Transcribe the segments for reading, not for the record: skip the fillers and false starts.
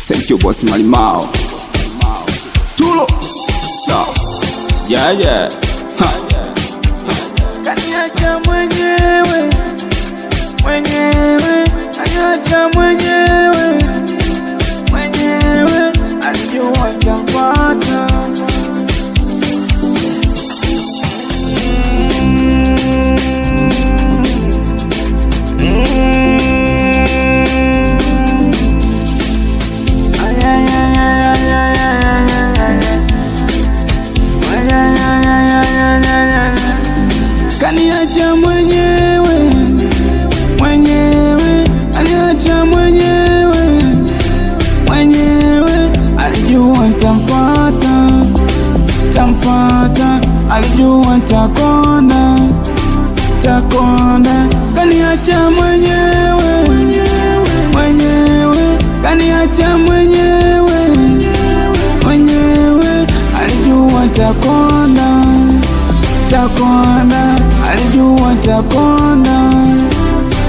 Thank you boss Malimao Tulo Stop Yeah yeah Kaniacha mwenyewe Mwenyewe Kaniacha mwenyewe Mwenyewe Alijua nitapata Kaniacha mwenyewe, mwenyewe, aliacha mwenyewe, mwenyewe, alijua tamfata, tamfata, alijua takonda, takonda, kaniacha mwenyewe, mwenyewe, kaniacha mwenyewe, mwenyewe, alijua takonda, takonda, alijua takonda,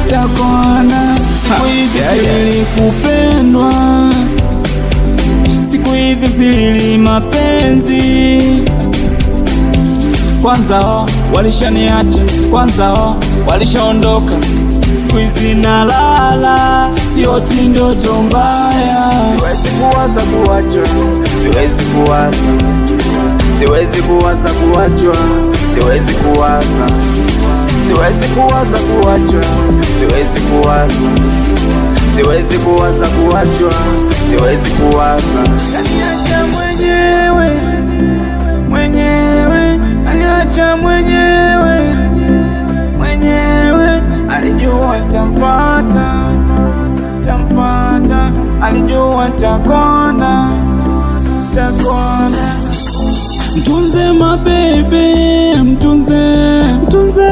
takonda. Siku hizi silili kupendwa, siku hizi silili mapenzi. Kwanza walishaniacha, kwanza walishaondoka. Siku hizi nalala, sioti ndoto mbaya. Siwezi kuwaza kuachwa, siwezi kuwaza, siwezi kuwaza kuachwa, siwezi kuwaza, siwezi kuwaza kuachwa, siwezi kuwaza, siwezi kuwaza kuachwa, siwezi kuwaza. Kaniacha mwenyewe, mwenyewe, kaniacha mwenyewe, mwenyewe, alijua tampata, tampata, alijua takonda, takonda. Mtunze mabebe, mtunze, mtunze,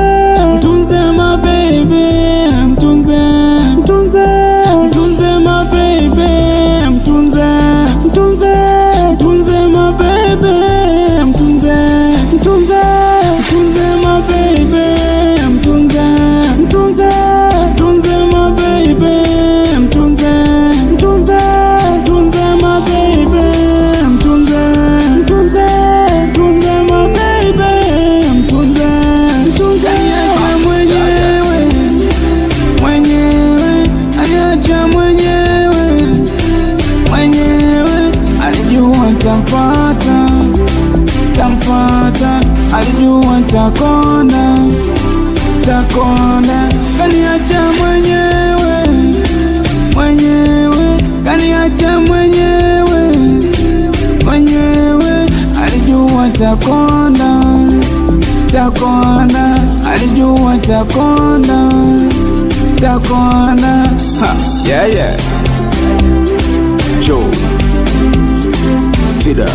mtunze mabebe, mtunze, mtunze, mtunze mabebe, mtunze, mtunze, mtunze mabebe, mtunze, mtunze, mtunze mabebe, mtunze, mtunze, mtunze mabebe, mtunze, mtunze, mtunze mabebe, mtunze, mtunze. Tamfata, tamfata, alijua takonda, takonda, kaniacha mwenyewe, mwenyewe, kaniacha mwenyewe, mwenyewe, alijua takonda, takonda, alijua takonda, takonda. Yeah yeah Joe Sida